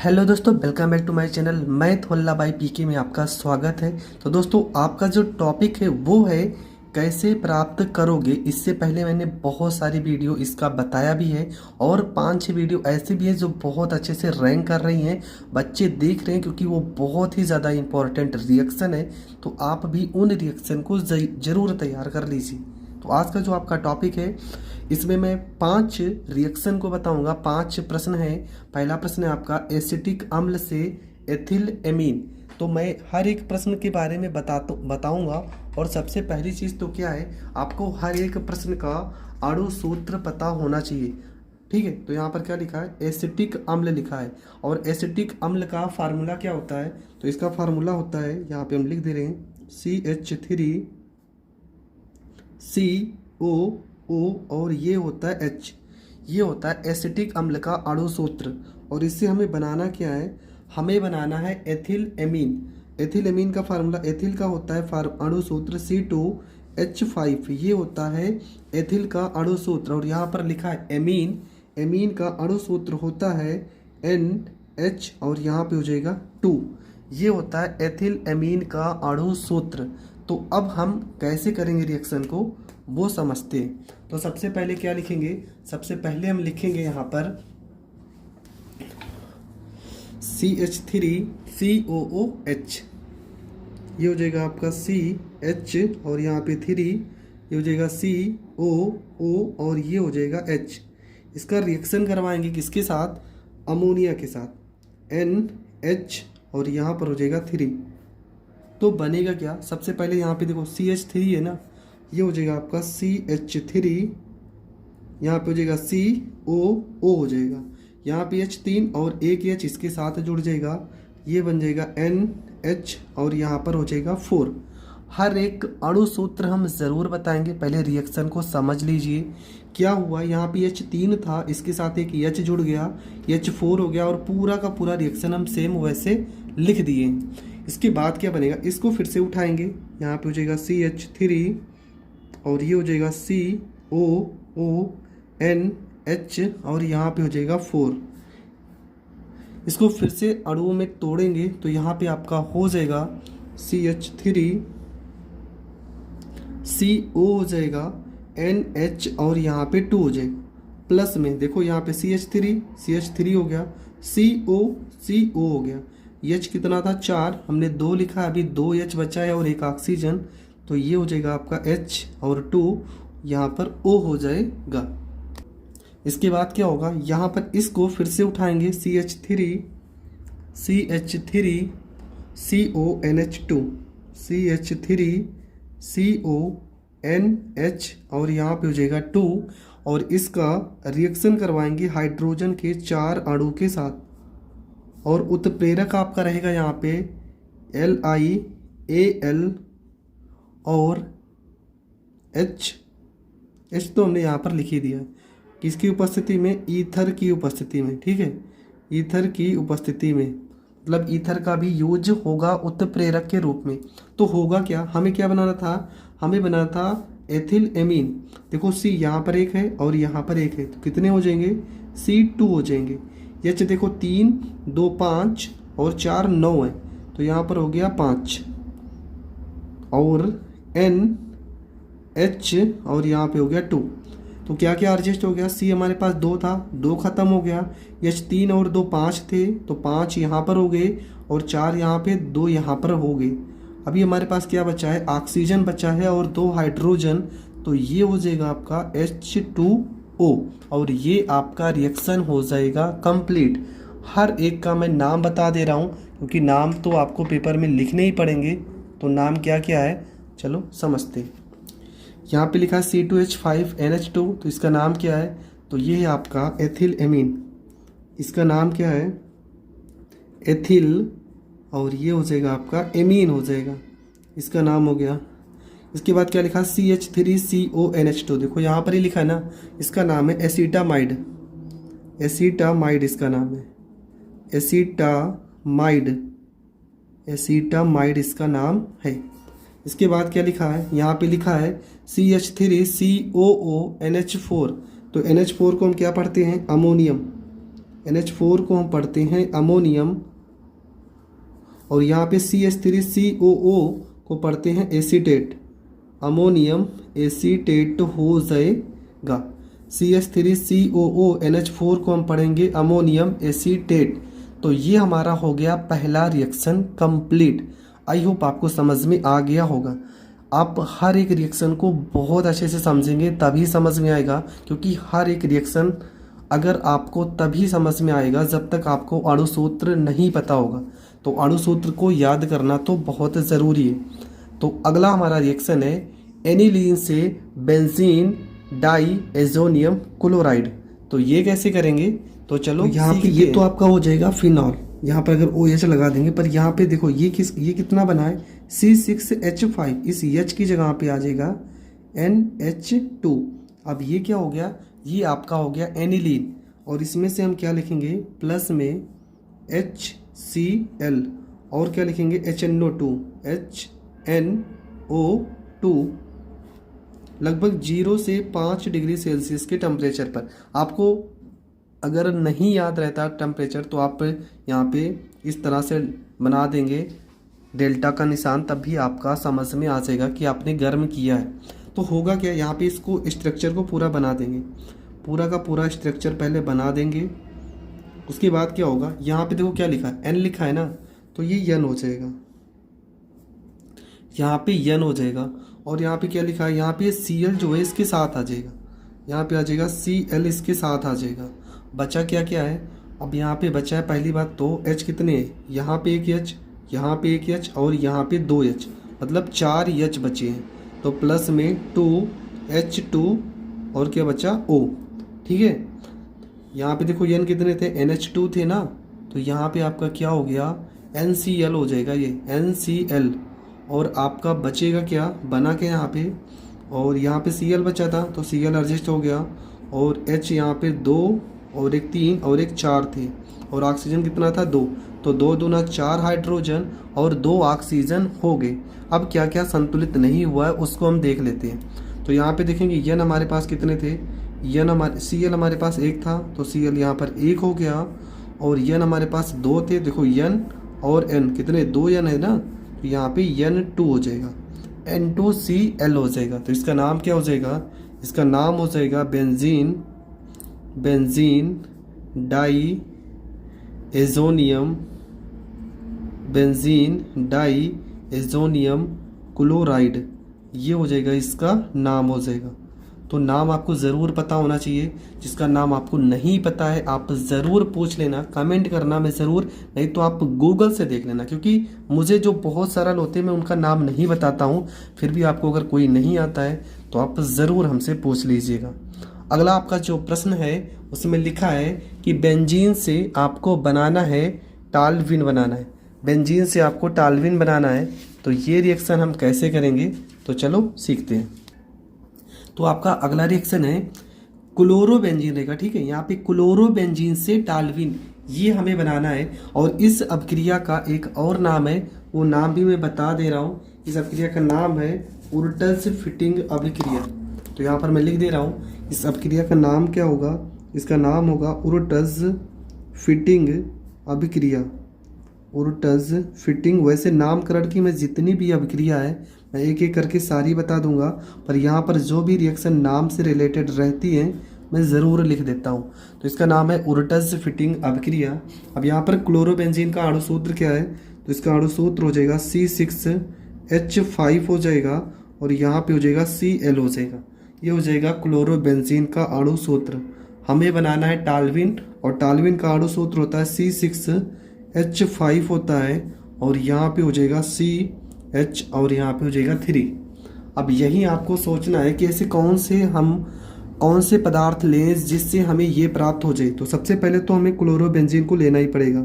Hello दोस्तों, welcome back to my channel. मैं थोल्ला बाई पीके में आपका स्वागत है। तो दोस्तों, आपका जो टॉपिक है वो है कैसे प्राप्त करोगे। इससे पहले मैंने बहुत सारी वीडियो इसका बताया भी है और 5-6 वीडियो ऐसे भी है जो बहुत अच्छे से रैंक कर रही हैं, बच्चे देख रहे हैं, क्योंकि वो बहुत ही ज़्यादा इंपॉर्टेंट रिएक्शन है। तो आप भी उन रिएक्शन को ज़रूर तैयार कर लीजिए। तो आज का जो आपका टॉपिक है इसमें मैं 5 रिएक्शन को बताऊंगा। 5 प्रश्न है। पहला प्रश्न है आपका एसिटिक अम्ल से एथिल एमीन। तो मैं हर एक प्रश्न के बारे में बताऊंगा। और सबसे पहली चीज़ तो क्या है, आपको हर एक प्रश्न का अणु सूत्र पता होना चाहिए। ठीक है, तो यहाँ पर क्या लिखा है, एसिटिक अम्ल लिखा है। और एसिटिक अम्ल का फार्मूला क्या होता है, तो इसका फार्मूला होता है, यहाँ पे हम लिख दे रहे हैं CH3COO और ये होता है H। ये होता है एसिटिक अम्ल का अणु सूत्र। और इससे हमें बनाना क्या है, हमें बनाना है एथिल एमीन। एथिल एमीन का फार्मूला, एथिल का होता है अणु सूत्र C2H5। ये होता है एथिल का अणु सूत्र। और यहाँ पर लिखा है एमीन। एमीन का अणु सूत्र होता है NH और यहाँ पे हो जाएगा 2। ये होता है एथिल एमीन का अणु सूत्र। तो अब हम कैसे करेंगे रिएक्शन को वो समझते हैं। तो सबसे पहले क्या लिखेंगे, सबसे पहले हम लिखेंगे यहाँ पर CH3COOH। ये हो जाएगा आपका CH और यहाँ पे 3, ये हो जाएगा COO और ये हो जाएगा H। इसका रिएक्शन करवाएंगे किसके साथ, अमोनिया के साथ, NH और यहाँ पर हो जाएगा 3। तो बनेगा क्या, सबसे पहले यहाँ पे देखो CH3 है ना, ये हो जाएगा आपका CH3, यहाँ पे हो जाएगा COO हो जाएगा, यहाँ पे H3 और एक H इसके साथ जुड़ जाएगा, ये बन जाएगा NH और यहाँ पर हो जाएगा 4। हर एक अणु सूत्र हम ज़रूर बताएंगे, पहले रिएक्शन को समझ लीजिए। क्या हुआ, यहाँ पे H3 था, इसके साथ एक H जुड़ गया, H4 हो गया और पूरा का पूरा रिएक्शन हम सेम वैसे लिख दिए। इसके बाद क्या बनेगा, इसको फिर से उठाएंगे, यहाँ पे हो जाएगा CH3 और ये हो जाएगा COONH और यहाँ पे हो जाएगा 4। इसको फिर से अणुओं में तोड़ेंगे तो यहाँ पे आपका हो जाएगा CH3CO हो जाएगा, NH और यहाँ पे 2 हो जाएगा। प्लस में देखो यहाँ पे CH3 हो गया, CO हो गया। H कितना था 4, हमने 2 लिखा, अभी 2 H बचा है और एक ऑक्सीजन। तो ये हो जाएगा आपका H और 2 यहाँ पर O हो जाएगा। इसके बाद क्या होगा, यहाँ पर इसको फिर से उठाएंगे CH3CONH2 CH3CONH और यहाँ पे हो जाएगा 2 और इसका रिएक्शन करवाएंगे हाइड्रोजन के 4 अणु के साथ। और उत्प्रेरक आपका रहेगा यहाँ पे LiAl और H तो हमने यहाँ पर लिख ही दिया, किसकी उपस्थिति में, ईथर की उपस्थिति में। ठीक है, ईथर की उपस्थिति में, मतलब ईथर का भी यूज होगा उत्प्रेरक के रूप में। तो होगा क्या, हमें क्या बनाना था, हमें बनाना था एथिल एमीन। देखो C यहाँ पर एक है और यहाँ पर एक है, तो कितने हो जाएंगे, C2 हो जाएंगे। H देखो 3 2 5 और 4 9 है, तो यहाँ पर हो गया 5 और NH और यहाँ पे हो गया 2। तो क्या क्या एडजस्ट हो गया, C हमारे पास 2 था, 2 खत्म हो गया, H3 और 2 5 थे, तो 5 यहाँ पर हो गए और 4 यहाँ पे, 2 यहाँ पर हो गए। अभी हमारे पास क्या बचा है, ऑक्सीजन बचा है और 2 हाइड्रोजन। तो ये हो जाएगा आपका H2O और ये आपका रिएक्शन हो जाएगा कंप्लीट। हर एक का मैं नाम बता दे रहा हूँ क्योंकि नाम तो आपको पेपर में लिखने ही पड़ेंगे। तो नाम क्या क्या है चलो समझते हैं। यहाँ पे लिखा है C2H5NH2, तो इसका नाम क्या है, तो ये है आपका एथिल एमीन। इसका नाम क्या है, एथिल, और ये हो जाएगा आपका एमीन हो जाएगा, इसका नाम हो गया। इसके बाद क्या लिखा, CH3CONH2, देखो यहाँ पर ही लिखा है ना, इसका नाम है एसीटामाइड। एसीटामाइड इसका नाम है, एसीटामाइड इसका नाम है। इसके बाद क्या लिखा है, यहाँ पे लिखा है CH3COONH4, तो NH4 को हम क्या पढ़ते हैं, अमोनियम। NH4 को हम पढ़ते हैं अमोनियम, और यहाँ पे CH3COO को पढ़ते हैं एसीटेट, अमोनियम एसीटेट हो जाएगा। CH3COO NH4 को हम पढ़ेंगे अमोनियम एसीटेट। तो ये हमारा हो गया पहला रिएक्शन कंप्लीट। आई होप आपको समझ में आ गया होगा। आप हर एक रिएक्शन को बहुत अच्छे से समझेंगे तभी समझ में आएगा, क्योंकि हर एक रिएक्शन अगर आपको तभी समझ में आएगा जब तक आपको अणुसूत्र नहीं पता होगा। तो अणुसूत्र को याद करना तो बहुत ज़रूरी है। तो अगला हमारा रिएक्शन है एनिलीन से बेंजीन डाई एजोनियम क्लोराइड। तो ये कैसे करेंगे, तो चलो यहाँ पे ये तो आपका हो जाएगा फिनॉल। यहाँ पर अगर OH लगा देंगे, पर यहाँ पे देखो ये कितना बना है C6H5, इस H की जगह पे आ जाएगा NH2। अब ये क्या हो गया, ये आपका हो गया एनिलीन, और इसमें से हम क्या लिखेंगे प्लस में HCl, और क्या लिखेंगे HNO2 लगभग 0 से 5 डिग्री सेल्सियस के टेम्परेचर पर। आपको अगर नहीं याद रहता टेम्परेचर तो आप यहाँ पे इस तरह से बना देंगे डेल्टा का निशान, तब भी आपका समझ में आ जाएगा कि आपने गर्म किया है। तो होगा क्या, यहाँ पे इसको स्ट्रक्चर को पूरा बना देंगे, पूरा का पूरा स्ट्रक्चर पहले बना देंगे। उसके बाद क्या होगा, यहाँ पे देखो क्या लिखा है, N लिखा है ना, तो ये N हो जाएगा, यहाँ पे N हो जाएगा। और यहाँ पे क्या लिखा है, यहाँ पे Cl जो है इसके साथ आ जाएगा, यहाँ पे आ जाएगा Cl इसके साथ आ जाएगा। बचा क्या क्या है, अब यहाँ पे बचा है पहली बात तो H कितने हैं, यहाँ पे एक H, यहाँ पे एक H और यहाँ पे 2 H, मतलब 4 H बचे हैं। तो प्लस में 2H2 और क्या बचा O, ठीक है। यहाँ पे देखो N कितने थे, NH2 थे ना, तो यहाँ पे आपका क्या हो गया NCl हो जाएगा, ये NCl। और आपका बचेगा क्या, बना के यहाँ पे, और यहाँ पे Cl बचा था तो Cl एडजस्ट हो गया, और H यहाँ पे 2 और एक 3 और एक 4 थे, और ऑक्सीजन कितना था 2, तो 2 दूना 4 हाइड्रोजन और 2 ऑक्सीजन हो गए। अब क्या क्या संतुलित नहीं हुआ है उसको हम देख लेते हैं। तो यहाँ पे देखेंगे N हमारे पास कितने थे, Cl हमारे पास 1 था तो Cl यहाँ पर 1 हो गया, और N हमारे पास 2 थे, देखो N और N कितने 2 N है ना, तो यहाँ पे N2 हो जाएगा, N2Cl हो जाएगा। तो इसका नाम क्या हो जाएगा, इसका नाम हो जाएगा बेंजीन डाई एजोनियम क्लोराइड, ये हो जाएगा, इसका नाम हो जाएगा। तो नाम आपको ज़रूर पता होना चाहिए। जिसका नाम आपको नहीं पता है आप ज़रूर पूछ लेना, कमेंट करना, मैं ज़रूर, नहीं तो आप गूगल से देख लेना, क्योंकि मुझे जो बहुत सरल होते हैं मैं उनका नाम नहीं बताता हूँ। फिर भी आपको अगर कोई नहीं आता है तो आप ज़रूर हमसे पूछ लीजिएगा। अगला आपका जो प्रश्न है उसमें लिखा है कि बेंजीन से आपको बनाना है टाल्विन बनाना है, बेंजीन से आपको टाल्विन बनाना है। तो ये रिएक्शन हम कैसे करेंगे, तो चलो सीखते हैं। तो आपका अगला रिएक्शन है क्लोरोबेंजीन रहेगा, ठीक है। यहाँ पे क्लोरोबेंजीन से टाल्विन ये हमें बनाना है, और इस अपक्रिया का एक और नाम है, वो नाम भी मैं बता दे रहा हूँ। इस अपक्रिया का नाम है उर्टज फिटिंग अभिक्रिया। तो यहाँ पर मैं लिख दे रहा हूँ, इस अपक्रिया का नाम क्या होगा, इसका नाम होगा उर्टज फिटिंग अभिक्रिया, उर्टज फिटिंग। वैसे नामकरण की मैं जितनी भी अभिक्रिया है मैं एक एक करके सारी बता दूंगा, पर यहाँ पर जो भी रिएक्शन नाम से रिलेटेड रहती है मैं ज़रूर लिख देता हूँ। तो इसका नाम है उर्टज फिटिंग अभिक्रिया। अब यहाँ पर क्लोरोबेंजीन का अणुसूत्र क्या है, तो इसका अणुसूत्र हो जाएगा C6H5 हो जाएगा, और यहाँ पे हो जाएगा Cl हो जाएगा। ये हो जाएगा क्लोरोबेंजीन का अणुसूत्र। हमें बनाना है टाल्विन, और टाल्विन का अणुसूत्र होता है C6H5 होता है, और यहाँ पे हो जाएगा CH, और यहाँ पे हो जाएगा 3। अब यही आपको सोचना है कि ऐसे कौन से पदार्थ लें जिससे हमें ये प्राप्त हो जाए। तो सबसे पहले तो हमें क्लोरोबेंजीन को लेना ही पड़ेगा,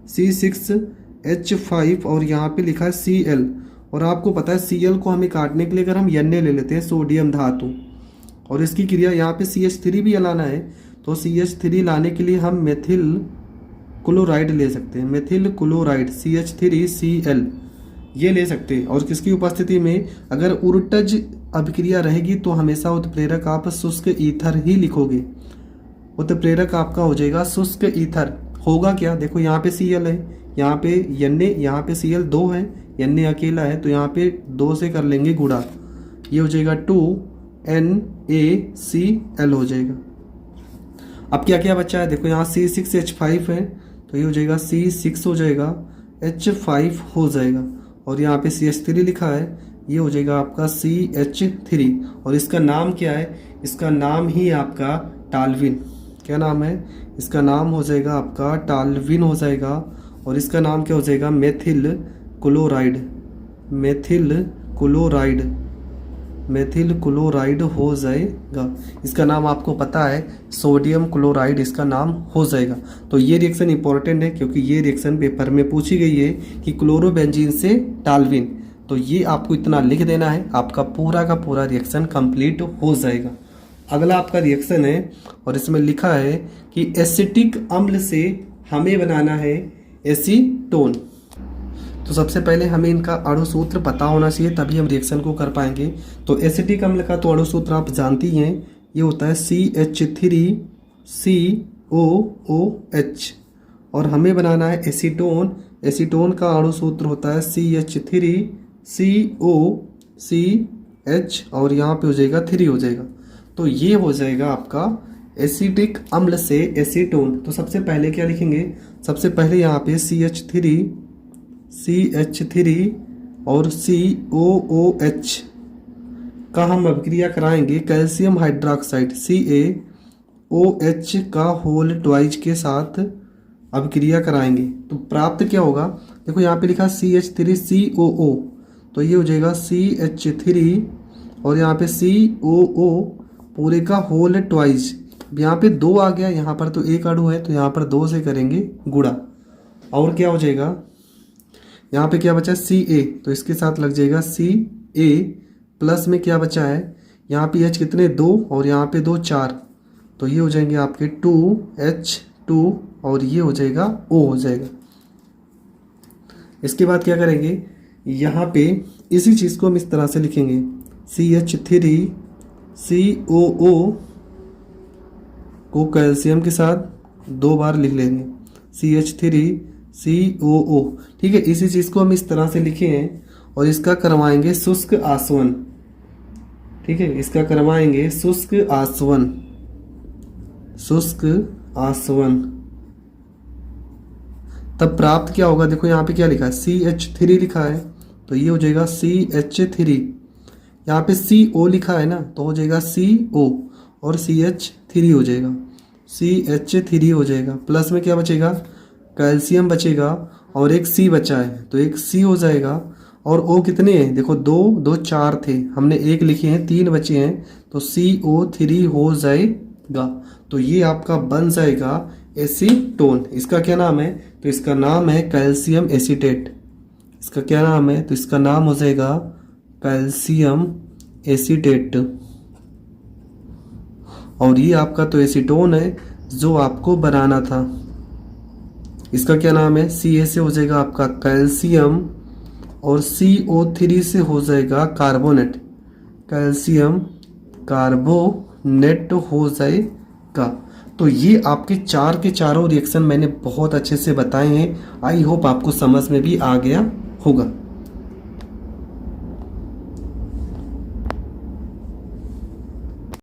C6H5, और यहाँ पे लिखा है Cl, और आपको पता है Cl को हमें काटने के लिए अगर हम Na ले लेते हैं, सोडियम धातु, और इसकी क्रिया यहाँ पे CH3 भी लाना है, तो CH3 लाने के लिए हम मेथिल क्लोराइड ले सकते हैं, मेथिल क्लोराइड CH3Cl ये ले सकते हैं। और किसकी उपस्थिति में, अगर उर्टज अभिक्रिया रहेगी तो हमेशा उत्प्रेरक आप शुष्क ईथर ही लिखोगे, उत्प्रेरक आपका हो जाएगा शुष्क ईथर। होगा क्या, देखो यहाँ पे Cl है, यहाँ पे Na, यहाँ पे Cl 2 है, Na अकेला है, तो यहाँ पे 2 से कर लेंगे गुणा, ये हो जाएगा 2NaCl हो जाएगा। अब क्या क्या बचा है, देखो यहाँ C6H5 है, तो ये हो जाएगा C6 हो जाएगा, H5 हो जाएगा, और यहाँ पे CH3 लिखा है, ये हो जाएगा आपका CH3। और इसका नाम क्या है, इसका नाम ही आपका टाल्विन, क्या नाम है, इसका नाम हो जाएगा आपका टाल्विन हो जाएगा। और इसका नाम क्या हो जाएगा, methyl chloride, methyl chloride, methyl chloride हो जाएगा। इसका नाम आपको पता है सोडियम क्लोराइड इसका नाम हो जाएगा। तो ये रिएक्शन इंपॉर्टेंट है क्योंकि ये रिएक्शन पेपर में पूछी गई है कि क्लोरोबेंजीन से टाल्विन, तो ये आपको इतना लिख देना है, आपका पूरा का पूरा रिएक्शन कंप्लीट हो जाएगा। अगला आपका रिएक्शन है और इसमें लिखा है कि एसिटिक अम्ल से हमें बनाना है एसीटोन। तो सबसे पहले हमें इनका अणु सूत्र पता होना चाहिए, तभी हम रिएक्शन को कर पाएंगे। तो एसिटिक अम्ल का तो अणु सूत्र आप जानती हैं, ये होता है CH3COOH, और हमें बनाना है एसीटोन। एसीटोन का अणु सूत्र होता है CH3COCH, और यहाँ पे हो जाएगा 3 हो जाएगा। तो ये हो जाएगा आपका एसिटिक अम्ल से एसीटोन। तो सबसे पहले क्या लिखेंगे, सबसे पहले यहाँ पे CH3 और COOH का हम अभिक्रिया कराएंगे कैल्शियम हाइड्रोक्साइड CaOH का होल ट्वाइज के साथ अभिक्रिया कराएंगे। तो प्राप्त क्या होगा, देखो यहाँ पे लिखा CH3COO, तो ये हो जाएगा CH3 और यहाँ पे COO पूरे का होल ट्वाइज। यहाँ पे 2 आ गया, यहाँ पर तो 1 अणु है, तो यहाँ पर 2 से करेंगे गुणा, और क्या हो जाएगा, यहाँ पे क्या बचा है Ca, तो इसके साथ लग जाएगा Ca प्लस में क्या बचा है, यहाँ पे H कितने 2 और यहाँ पे 2 4, तो ये हो जाएंगे आपके 2H2 और ये हो जाएगा O हो जाएगा। इसके बाद क्या करेंगे, यहाँ पे इसी चीज़ को हम इस तरह से लिखेंगे CH3COO को कैल्शियम के साथ 2 बार लिख लेंगे CH3COO, ठीक है। इसी चीज़ को हम इस तरह से लिखे हैं और इसका करवाएंगे शुष्क आसवन, ठीक है, इसका करवाएंगे शुष्क आसवन, शुष्क आसवन। तब प्राप्त क्या होगा, देखो यहाँ पे क्या लिखा है CH3 लिखा है, तो ये हो जाएगा CH3, यहाँ पे CO लिखा है ना, तो हो जाएगा CO और CH3 हो जाएगा, CH3 हो जाएगा। प्लस में क्या बचेगा, कैल्शियम बचेगा और एक C बचा है, तो एक C हो जाएगा। और O कितने हैं, देखो 2 2 4 थे, हमने 1 लिखे हैं, 3 बचे हैं, तो CO3 हो जाएगा। तो ये आपका बन जाएगा एसीटोन। इसका क्या नाम है, तो इसका नाम है कैल्शियम एसीटेट। इसका क्या नाम है, तो इसका नाम हो जाएगा कैल्शियम एसीटेट। और ये आपका तो एसीटोन है जो आपको बनाना था। इसका क्या नाम है, Ca से हो जाएगा आपका कैल्शियम और CO3 से हो जाएगा कार्बोनेट, कैल्शियम कार्बोनेट हो जाएगा। तो ये आपके 4 के चारों रिएक्शन मैंने बहुत अच्छे से बताए हैं। आई होप आपको समझ में भी आ गया होगा।